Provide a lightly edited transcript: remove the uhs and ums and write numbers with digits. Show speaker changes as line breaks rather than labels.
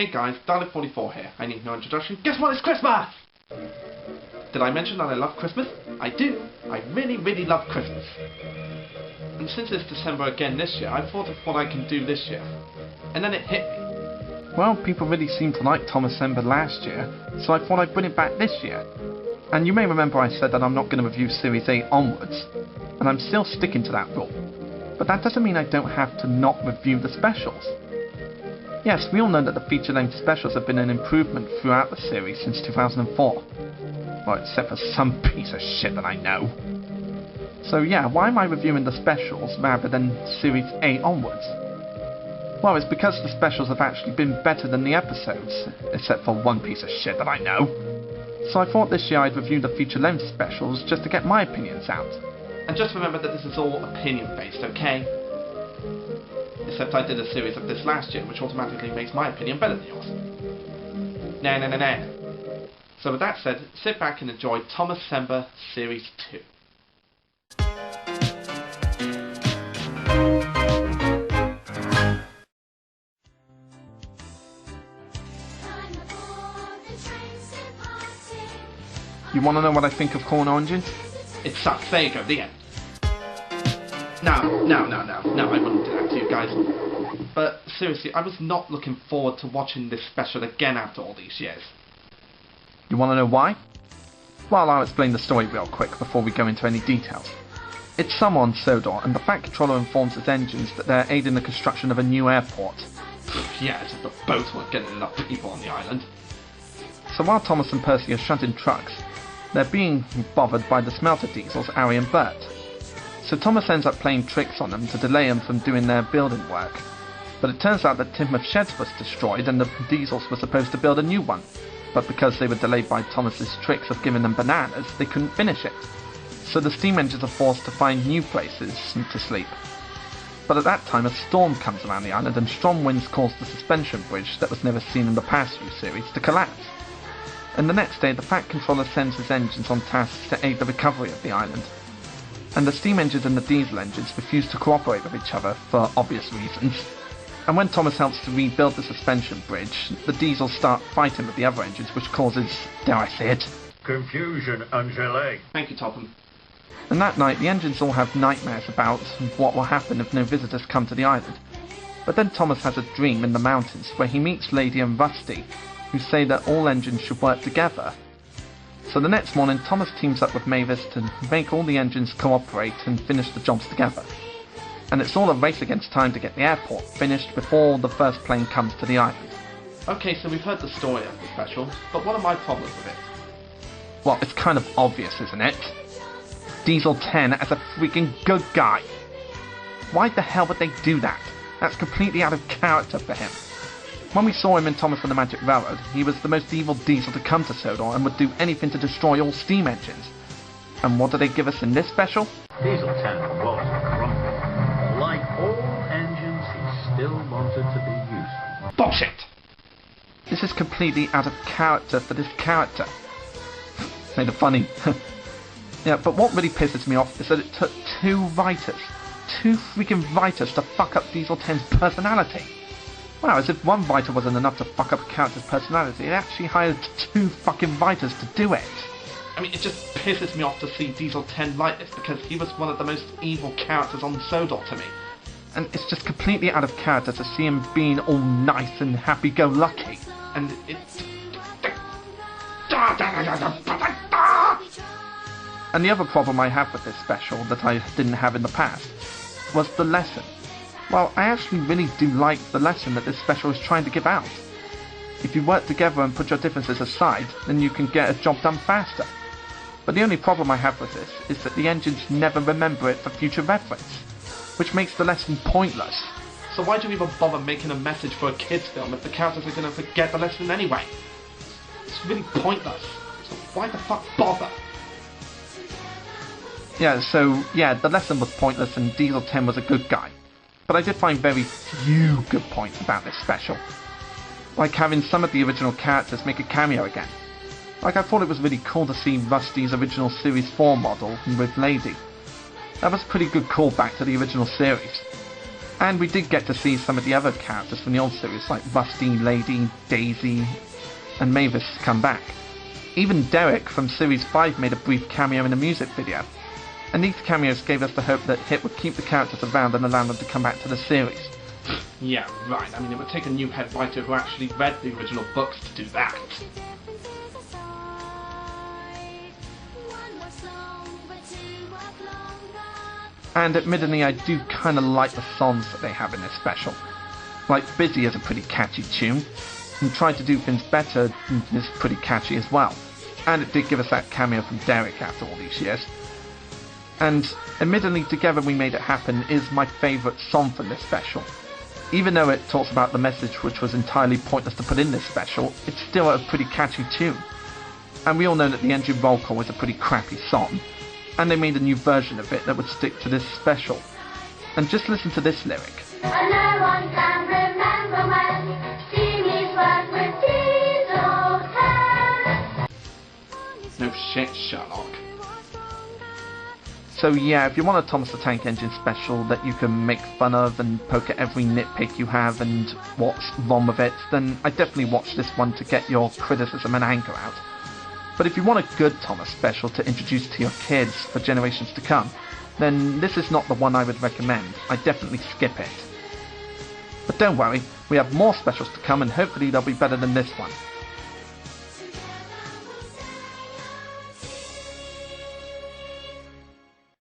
Hey guys, Dalek44 here. I need no introduction. Guess what? It's Christmas! Did I mention that I love Christmas? I do. I really, really love Christmas. And since it's December again this year, I thought of what I can do this year. And then it hit me. Well, people really seemed to like Thomascember last year, so I thought I'd bring it back this year. And you may remember I said that I'm not going to review Series 8 onwards, and I'm still sticking to that rule. But that doesn't mean I don't have to not review the specials. Yes, we all know that the feature-length specials have been an improvement throughout the series since 2004. Well, except for some piece of shit that I know. So yeah, why am I reviewing the specials rather than Series 8 onwards? Well, it's because the specials have actually been better than the episodes, except for one piece of shit that I know. So I thought this year I'd review the feature-length specials just to get my opinions out. And just remember that this is all opinion-based, okay? Except I did a series of this last year, which automatically makes my opinion better than yours. Nah. So with that said, sit back and enjoy Thomascember Series 2. You want to know what I think of Corn Origins? It sucks. There you go, the end. No, I wouldn't do that to you guys. But seriously, I was not looking forward to watching this special again after all these years. You want to know why? Well, I'll explain the story real quick before we go into any details. It's summer on Sodor, and the Fat Controller informs its engines that they're aiding the construction of a new airport. Yeah, as if the boats weren't getting enough people on the island. So while Thomas and Percy are shunting trucks, they're being bothered by the smelter diesels, Harry and Bert. So Thomas ends up playing tricks on them to delay them from doing their building work. But it turns out that Timothy's sheds was destroyed and the diesels were supposed to build a new one. But because they were delayed by Thomas's tricks of giving them bananas, they couldn't finish it. So the steam engines are forced to find new places to sleep. But at that time a storm comes around the island and strong winds cause the suspension bridge that was never seen in the past few series to collapse. And the next day the Fat Controller sends his engines on tasks to aid the recovery of the island. And the steam engines and the diesel engines refuse to cooperate with each other for obvious reasons. And when Thomas helps to rebuild the suspension bridge, the diesels start fighting with the other engines, which causes, dare I say it,
confusion and delay.
Thank you, Topham. And that night the engines all have nightmares about what will happen if no visitors come to the island. But then Thomas has a dream in the mountains where he meets Lady and Rusty, who say that all engines should work together. So the next morning Thomas teams up with Mavis to make all the engines cooperate and finish the jobs together. And it's all a race against time to get the airport finished before the first plane comes to the island. Okay, so we've heard the story of the special, but what are my problems with it? Well, it's kind of obvious, isn't it? Diesel 10 as a freaking good guy. Why the hell would they do that? That's completely out of character for him. When we saw him in Thomas and the Magic Railroad, he was the most evil diesel to come to Sodor and would do anything to destroy all steam engines. And what do they give us in this special?
Diesel 10 was grumpy. Like all engines, he still wanted to be useful.
Bullshit! This is completely out of character for this character. Made it funny. Yeah, but what really pisses me off is that it took two freaking writers to fuck up Diesel 10's personality. Wow, as if one writer wasn't enough to fuck up a character's personality, they actually hired two fucking writers to do it. I mean, it just pisses me off to see Diesel 10 like this, because he was one of the most evil characters on Sodor to me. And it's just completely out of character to see him being all nice and happy-go-lucky. And it's... And the other problem I have with this special that I didn't have in the past was the lesson. Well, I actually really do like the lesson that this special is trying to give out. If you work together and put your differences aside, then you can get a job done faster. But the only problem I have with this is that the engines never remember it for future reference, which makes the lesson pointless. So why do you even bother making a message for a kids film if the characters are going to forget the lesson anyway? It's really pointless. So why the fuck bother? Yeah, the lesson was pointless and Diesel 10 was a good guy. But I did find very few good points about this special. Like having some of the original characters make a cameo again. Like I thought it was really cool to see Rusty's original Series 4 model with Lady. That was a pretty good callback to the original series. And we did get to see some of the other characters from the old series, like Rusty, Lady, Daisy, and Mavis come back. Even Derek from Series 5 made a brief cameo in a music video. And these cameos gave us the hope that Hit would keep the characters around and allow them to come back to the series. Yeah, right. I mean, it would take a new head writer who actually read the original books to do that. And admittedly, I do kind of like the songs that they have in this special. Like Busy is a pretty catchy tune, and Try to Do Things Better is pretty catchy as well. And it did give us that cameo from Derek after all these years. And admittedly, Together We Made It Happen is my favourite song from this special. Even though it talks about the message which was entirely pointless to put in this special, it's still a pretty catchy tune. And we all know that the Engine Roll Call is a pretty crappy song, and they made a new version of it that would stick to this special. And just listen to this lyric.
And no one can remember when Jimmy's worked with Diesel 10.
No shit, Sherlock. So yeah, if you want a Thomas the Tank Engine special that you can make fun of and poke at every nitpick you have and what's wrong with it, then I definitely watch this one to get your criticism and anger out. But if you want a good Thomas special to introduce to your kids for generations to come, then this is not the one I would recommend. I definitely skip it. But don't worry, we have more specials to come and hopefully they'll be better than this one.